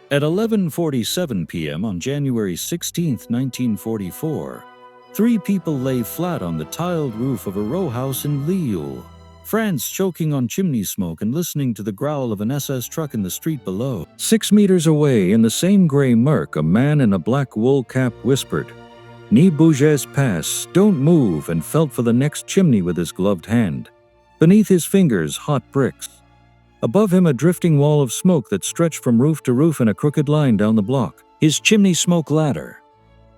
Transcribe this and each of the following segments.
At 11:47 p.m. on January 16, 1944, three people lay flat on the tiled roof of a row house in Lille, France, choking on chimney smoke and listening to the growl of an SS truck in the street below. 6 meters away, in the same gray murk, a man in a black wool cap whispered, "Ne bougez pas, don't move," and felt for the next chimney with his gloved hand. Beneath his fingers, hot bricks. Above him, a drifting wall of smoke that stretched from roof to roof in a crooked line down the block. His chimney smoke ladder.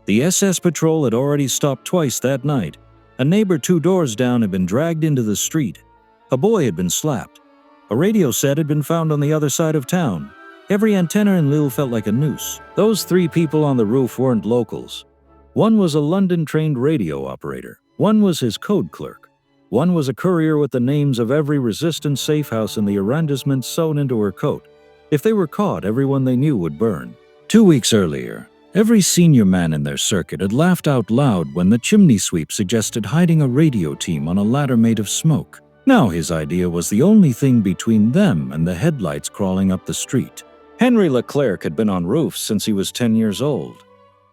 The SS patrol had already stopped twice that night. A neighbor 2 doors down had been dragged into the street. A boy had been slapped. A radio set had been found on the other side of town. Every antenna in Lille felt like a noose. Those 3 people on the roof weren't locals. One was a London-trained radio operator. One was his code clerk. One was a courier with the names of every resistance safehouse in the arrondissement sewn into her coat. If they were caught, everyone they knew would burn. 2 weeks earlier, every senior man in their circuit had laughed out loud when the chimney sweep suggested hiding a radio team on a ladder made of smoke. Now his idea was the only thing between them and the headlights crawling up the street. Henri Leclerc had been on roofs since he was 10 years old.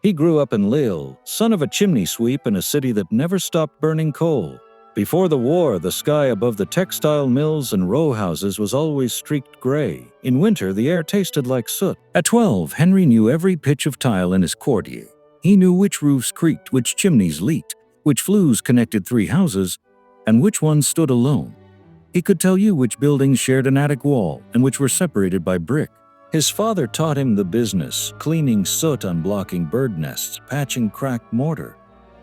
He grew up in Lille, son of a chimney sweep in a city that never stopped burning coal. Before the war, the sky above the textile mills and row houses was always streaked gray. In winter, the air tasted like soot. At 12, Henri knew every pitch of tile in his courier. He knew which roofs creaked, which chimneys leaked, which flues connected 3 houses, and which ones stood alone. He could tell you which buildings shared an attic wall and which were separated by brick. His father taught him the business, cleaning soot, unblocking bird nests, patching cracked mortar.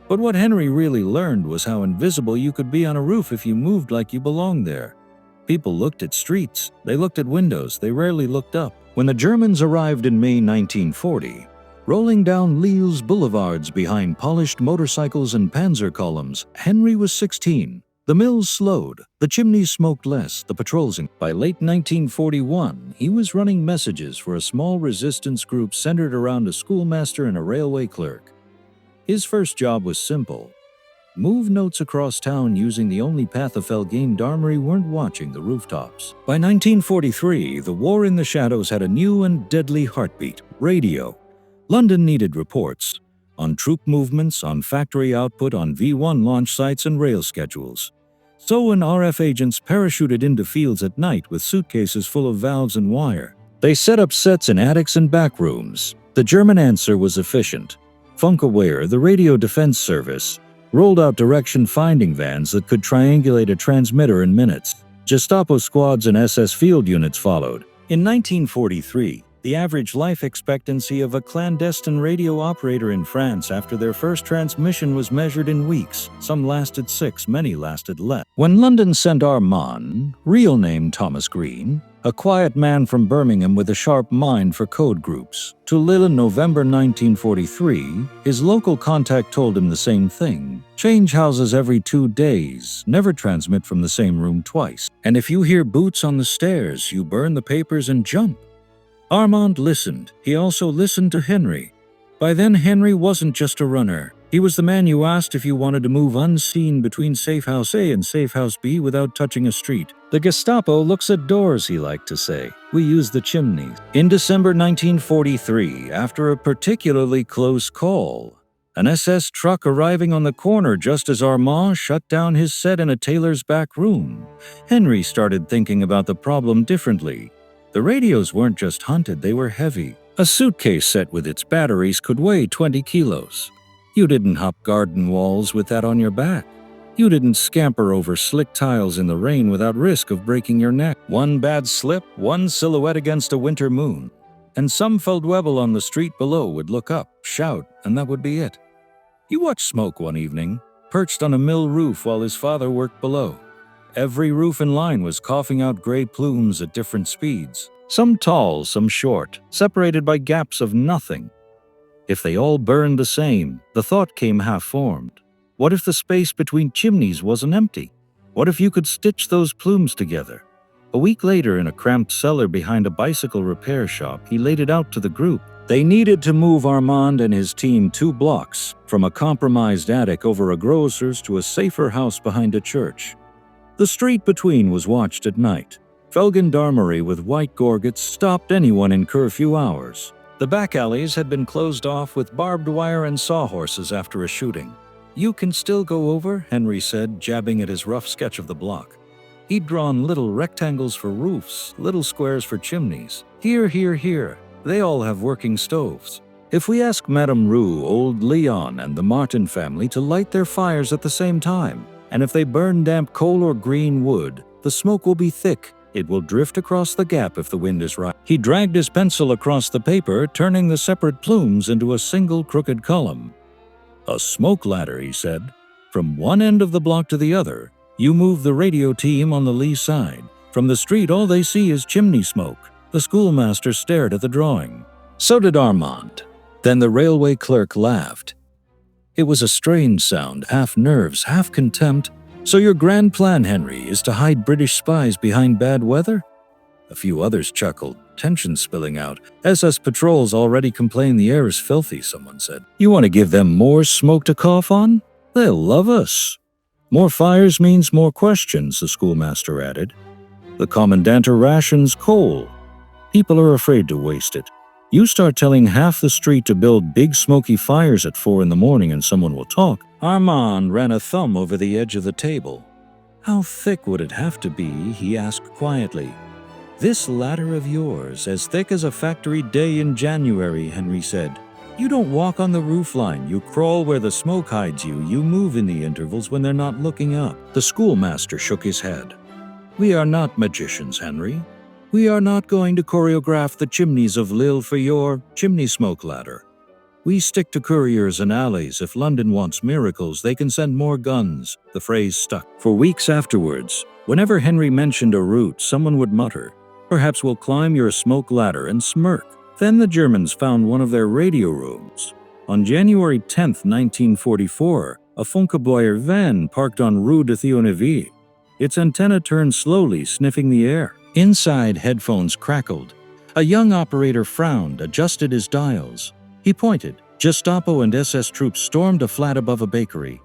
But what Henri really learned was how invisible you could be on a roof if you moved like you belonged there. People looked at streets, they looked at windows, they rarely looked up. When the Germans arrived in May 1940, rolling down Lille's boulevards behind polished motorcycles and panzer columns, Henri was 16. The mills slowed, the chimneys smoked less, the patrols increased. By late 1941, he was running messages for a small resistance group centered around a schoolmaster and a railway clerk. His first job was simple. Move notes across town using the only path of Felgain d'Armory weren't watching the rooftops. By 1943, the war in the shadows had a new and deadly heartbeat: radio. London needed reports on troop movements, on factory output, on V1 launch sites and rail schedules. So when RF agents parachuted into fields at night with suitcases full of valves and wire, they set up sets in attics and back rooms. The German answer was efficient. Funkaware, the radio defense service, rolled out direction-finding vans that could triangulate a transmitter in minutes. Gestapo squads and SS field units followed. In 1943, the average life expectancy of a clandestine radio operator in France after their first transmission was measured in weeks. Some lasted 6, many lasted less. When London sent Armand, real name Thomas Green, a quiet man from Birmingham with a sharp mind for code groups, to Lille in November 1943, his local contact told him the same thing. Change houses every 2 days, never transmit from the same room twice. And if you hear boots on the stairs, you burn the papers and jump. Armand listened. He also listened to Henri. By then, Henri wasn't just a runner. He was the man you asked if you wanted to move unseen between Safehouse A and Safehouse B without touching a street. The Gestapo looks at doors, he liked to say. We use the chimneys. In December 1943, after a particularly close call, an SS truck arriving on the corner just as Armand shut down his set in a tailor's back room, Henri started thinking about the problem differently. The radios weren't just hunted, they were heavy. A suitcase set with its batteries could weigh 20 kilos. You didn't hop garden walls with that on your back. You didn't scamper over slick tiles in the rain without risk of breaking your neck. One bad slip, one silhouette against a winter moon, and some feldwebel on the street below would look up, shout, and that would be it. He watched Smoke one evening, perched on a mill roof while his father worked below. Every roof in line was coughing out gray plumes at different speeds, some tall, some short, separated by gaps of nothing. If they all burned the same, the thought came half-formed. What if the space between chimneys wasn't empty? What if you could stitch those plumes together? A week later, in a cramped cellar behind a bicycle repair shop, he laid it out to the group. They needed to move Armand and his team 2 blocks, from a compromised attic over a grocer's to a safer house behind a church. The street between was watched at night. Felgendarmery with white gorgets stopped anyone in curfew hours. The back alleys had been closed off with barbed wire and sawhorses after a shooting. "You can still go over," Henri said, jabbing at his rough sketch of the block. He'd drawn little rectangles for roofs, little squares for chimneys. "Here, here, here. They all have working stoves. If we ask Madame Roux, old Leon, and the Martin family to light their fires at the same time, and if they burn damp coal or green wood, the smoke will be thick. It will drift across the gap if the wind is right." He dragged his pencil across the paper, turning the separate plumes into a single crooked column. "A smoke ladder," he said. "From one end of the block to the other, you move the radio team on the lee side. From the street, all they see is chimney smoke." The schoolmaster stared at the drawing. So did Armand. Then the railway clerk laughed. It was a strange sound, half nerves, half contempt. "So your grand plan, Henri, is to hide British spies behind bad weather?" A few others chuckled, tension spilling out. "SS patrols already complain the air is filthy," someone said. "You want to give them more smoke to cough on? They'll love us." "More fires means more questions," the schoolmaster added. "The commandant rations coal. People are afraid to waste it. You start telling half the street to build big smoky fires at 4 in the morning and someone will talk." Armand ran a thumb over the edge of the table. "How thick would it have to be?" he asked quietly. "This ladder of yours, as thick as a factory day in January," Henri said. "You don't walk on the roofline, you crawl where the smoke hides you, you move in the intervals when they're not looking up." The schoolmaster shook his head. "We are not magicians, Henri. We are not going to choreograph the chimneys of Lille for your chimney smoke ladder. We stick to couriers and alleys. If London wants miracles, they can send more guns." The phrase stuck. For weeks afterwards, whenever Henri mentioned a route, someone would mutter, "Perhaps we'll climb your smoke ladder," and smirk. Then the Germans found one of their radio rooms. On January 10, 1944, a Funkeboyer van parked on Rue de Thionville. Its antenna turned slowly, sniffing the air. Inside, headphones crackled. A young operator frowned, adjusted his dials. He pointed. Gestapo and SS troops stormed a flat above a bakery.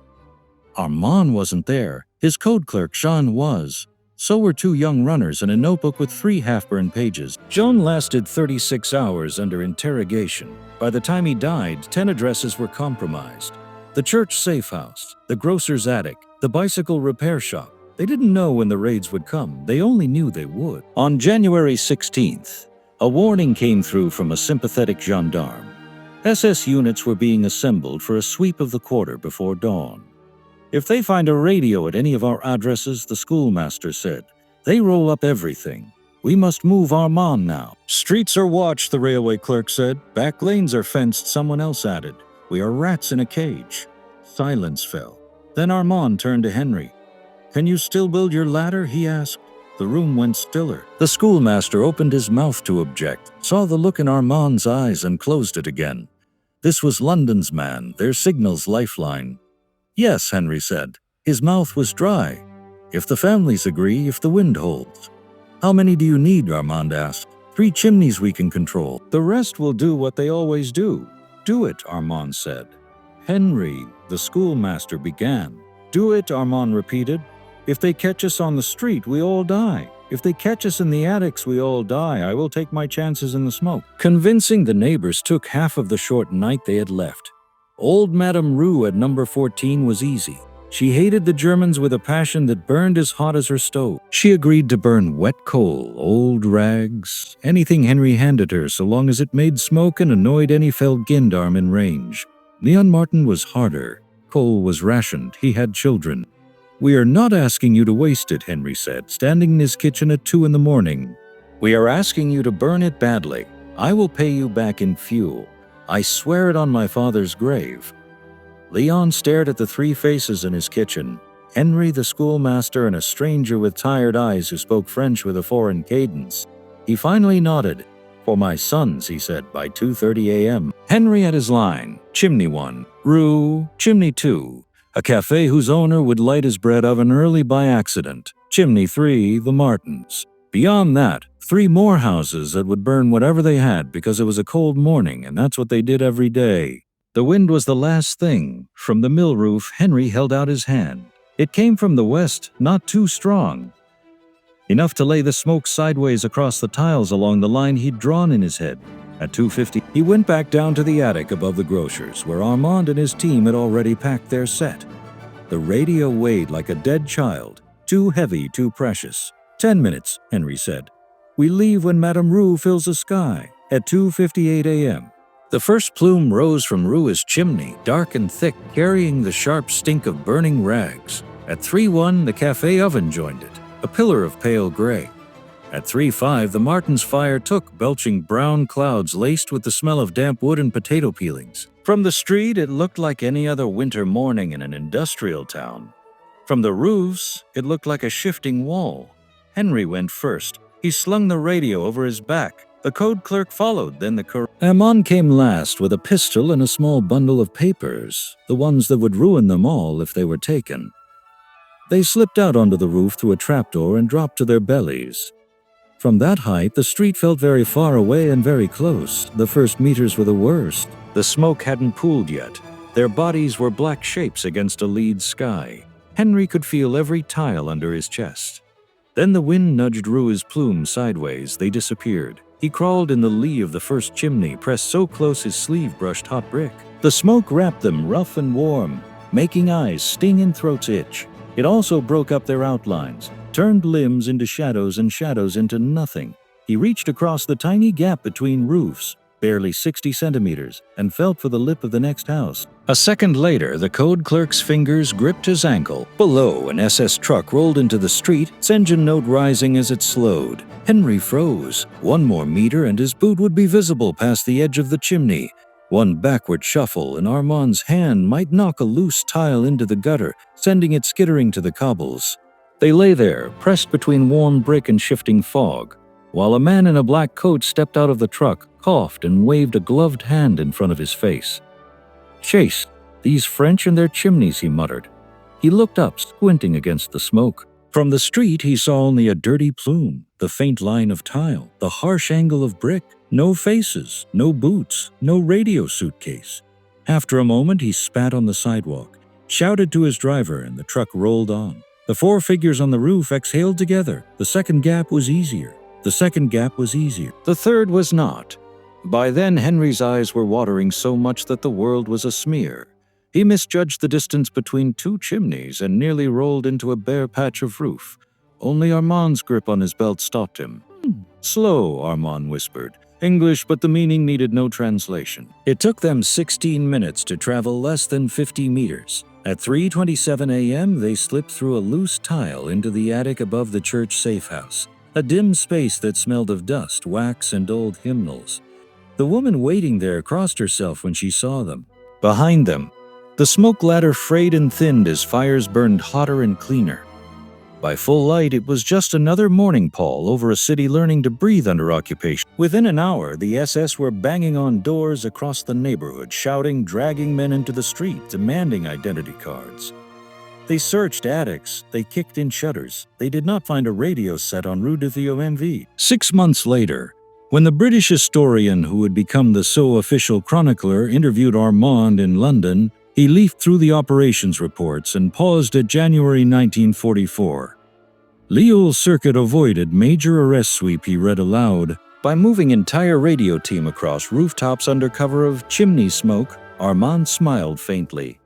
Armand wasn't there. His code clerk, Jean, was. So were 2 young runners and a notebook with 3 half-burned pages. Jean lasted 36 hours under interrogation. By the time he died, 10 addresses were compromised. The church safehouse, the grocer's attic, the bicycle repair shop. They didn't know when the raids would come. They only knew they would. On January 16th, a warning came through from a sympathetic gendarme. SS units were being assembled for a sweep of the quarter before dawn. "If they find a radio at any of our addresses," the schoolmaster said, "they roll up everything. We must move Armand now." "Streets are watched," the railway clerk said. "Back lanes are fenced," someone else added. "We are rats in a cage." Silence fell. Then Armand turned to Henri. "Can you still build your ladder?" he asked. The room went stiller. The schoolmaster opened his mouth to object, saw the look in Armand's eyes and closed it again. This was London's man, their signal's lifeline. "Yes," Henri said. His mouth was dry. "If the families agree, if the wind holds." "How many do you need?" Armand asked. 3 chimneys we can control. The rest will do what they always do." "Do it," Armand said. "Henri," the schoolmaster began. "Do it," Armand repeated. "If they catch us on the street, we all die. If they catch us in the attics, we all die. I will take my chances in the smoke." Convincing the neighbors took half of the short night they had left. Old Madame Roux at number 14 was easy. She hated the Germans with a passion that burned as hot as her stove. She agreed to burn wet coal, old rags, anything Henri handed her so long as it made smoke and annoyed any Felgendarm in range. Leon Martin was harder. Coal was rationed. He had children. "We are not asking you to waste it," Henri said, standing in his kitchen at 2 in the morning. "We are asking you to burn it badly. I will pay you back in fuel. I swear it on my father's grave." Leon stared at the 3 faces in his kitchen. Henri, the schoolmaster, and a stranger with tired eyes who spoke French with a foreign cadence. He finally nodded. "For my sons," he said, by 2:30 a.m. Henri had his line. Chimney 1, Rue, Chimney 2. A cafe whose owner would light his bread oven early by accident. Chimney 3, the Martins. Beyond that, 3 more houses that would burn whatever they had because it was a cold morning, and that's what they did every day. The wind was the last thing. From the mill roof, Henri held out his hand. It came from the west, not too strong. enough to lay the smoke sideways across the tiles along the line he'd drawn in his head. At 2:50, he went back down to the attic above the grocer's, where Armand and his team had already packed their set. The radio weighed like a dead child, too heavy, too precious. 10 minutes, Henri said. We leave when Madame Roux fills the sky, at 2:58 a.m. The first plume rose from Roux's chimney, dark and thick, carrying the sharp stink of burning rags. At 3:01, the cafe oven joined it, a pillar of pale gray. At 3:05, the Martin's fire took, belching brown clouds laced with the smell of damp wood and potato peelings. From the street, it looked like any other winter morning in an industrial town. From the roofs, it looked like a shifting wall. Henri went first. He slung the radio over his back. The code clerk followed, then the courier. Armand came last with a pistol and a small bundle of papers, the ones that would ruin them all if they were taken. They slipped out onto the roof through a trapdoor and dropped to their bellies. From that height, the street felt very far away and very close. The first meters were the worst. The smoke hadn't pooled yet. Their bodies were black shapes against a lead sky. Henri could feel every tile under his chest. Then the wind nudged Roux's plume sideways. They disappeared. He crawled in the lee of the first chimney, pressed so close his sleeve brushed hot brick. The smoke wrapped them rough and warm, making eyes sting and throats itch. It also broke up their outlines, turned limbs into shadows and shadows into nothing. He reached across the tiny gap between roofs, barely 60 centimeters, and felt for the lip of the next house. A second later, the code clerk's fingers gripped his ankle. Below, an SS truck rolled into the street, its engine note rising as it slowed. Henri froze. One more meter and his boot would be visible past the edge of the chimney. One backward shuffle and Armand's hand might knock a loose tile into the gutter, sending it skittering to the cobbles. They lay there, pressed between warm brick and shifting fog, while a man in a black coat stepped out of the truck, coughed, and waved a gloved hand in front of his face. Chase, these French and their chimneys, he muttered. He looked up, squinting against the smoke. From the street, he saw only a dirty plume, the faint line of tile, the harsh angle of brick. No faces, no boots, no radio suitcase. After a moment, he spat on the sidewalk, shouted to his driver, and the truck rolled on. The four figures on the roof exhaled together. The second gap was easier. The second gap was easier. The third was not. By then, Henri's eyes were watering so much that the world was a smear. He misjudged the distance between two chimneys and nearly rolled into a bare patch of roof. Only Armand's grip on his belt stopped him. Slow, Armand whispered. English, but the meaning needed no translation. It took them 16 minutes to travel less than 50 meters. At 3:27 a.m., they slipped through a loose tile into the attic above the church safehouse, a dim space that smelled of dust, wax, and old hymnals. The woman waiting there crossed herself when she saw them. Behind them, the smoke ladder frayed and thinned as fires burned hotter and cleaner. By full light, it was just another morning pall over a city learning to breathe under occupation. Within an hour, the SS were banging on doors across the neighborhood, shouting, dragging men into the street, demanding identity cards. They searched attics, they kicked in shutters. They did not find a radio set en route to the OMV. 6 months later, when the British historian who had become the so official chronicler interviewed Armand in London, he leafed through the operations reports and paused at January 1944. Lille circuit avoided major arrest sweep, he read aloud. By moving entire radio team across rooftops under cover of chimney smoke, Armand smiled faintly.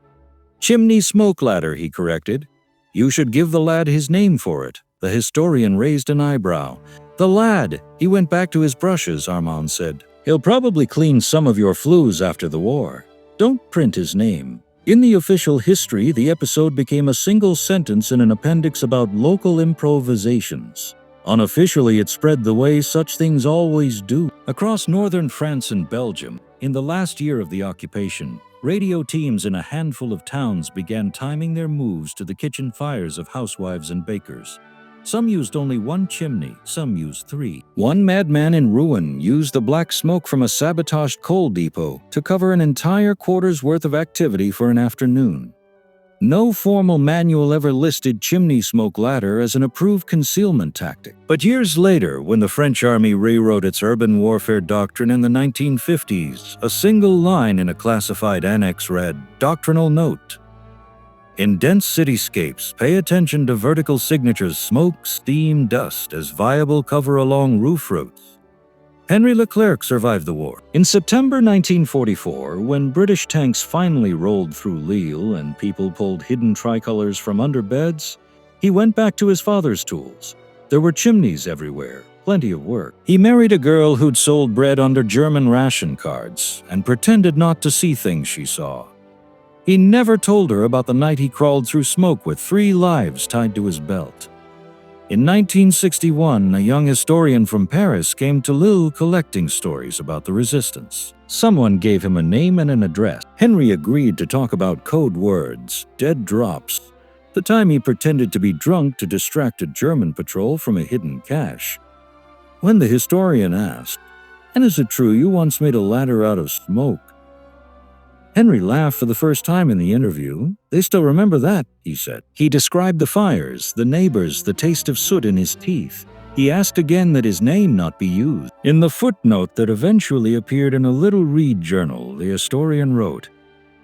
Chimney smoke ladder, he corrected. You should give the lad his name for it. The historian raised an eyebrow. The lad, he went back to his brushes, Armand said. He'll probably clean some of your flues after the war. Don't print his name. In the official history, the episode became a single sentence in an appendix about local improvisations. Unofficially, it spread the way such things always do. Across northern France and Belgium, in the last year of the occupation, radio teams in a handful of towns began timing their moves to the kitchen fires of housewives and bakers. Some used only one chimney, some used 3. One madman in Rouen used the black smoke from a sabotaged coal depot to cover an entire quarter's worth of activity for an afternoon. No formal manual ever listed chimney smoke ladder as an approved concealment tactic. But years later, when the French army rewrote its urban warfare doctrine in the 1950s, a single line in a classified annex read, "Doctrinal note. In dense cityscapes, pay attention to vertical signatures: smoke, steam, dust as viable cover along roof routes. Henri Leclerc survived the war. In September 1944, when British tanks finally rolled through Lille and people pulled hidden tricolors from under beds, he went back to his father's tools. There were chimneys everywhere, plenty of work. He married a girl who'd sold bread under German ration cards and pretended not to see things she saw. He never told her about the night he crawled through smoke with 3 lives tied to his belt. In 1961, a young historian from Paris came to Lille collecting stories about the resistance. Someone gave him a name and an address. Henri agreed to talk about code words, dead drops, the time he pretended to be drunk to distract a German patrol from a hidden cache. When the historian asked, "And is it true you once made a ladder out of smoke?" Henri laughed for the first time in the interview. "They still remember that," he said. He described the fires, the neighbors, the taste of soot in his teeth. He asked again that his name not be used. In the footnote that eventually appeared in a Little Read journal, the historian wrote,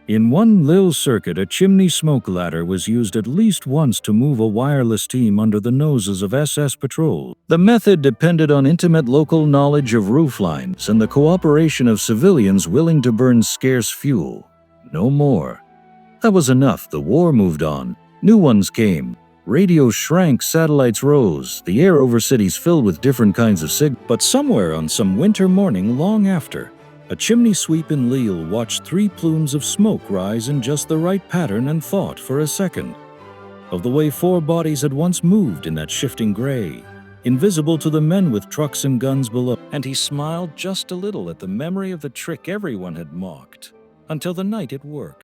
"In one Lille circuit, a chimney smoke ladder was used at least once to move a wireless team under the noses of SS patrols. The method depended on intimate local knowledge of roof lines and the cooperation of civilians willing to burn scarce fuel. No more." That was enough. The war moved on. New ones came. Radios shrank, satellites rose, the air over cities filled with different kinds of signals. But somewhere on some winter morning long after, a chimney sweep in Lille watched 3 plumes of smoke rise in just the right pattern and thought for a second of the way 4 bodies had once moved in that shifting gray, invisible to the men with trucks and guns below. And he smiled just a little at the memory of the trick everyone had mocked, until the night it worked.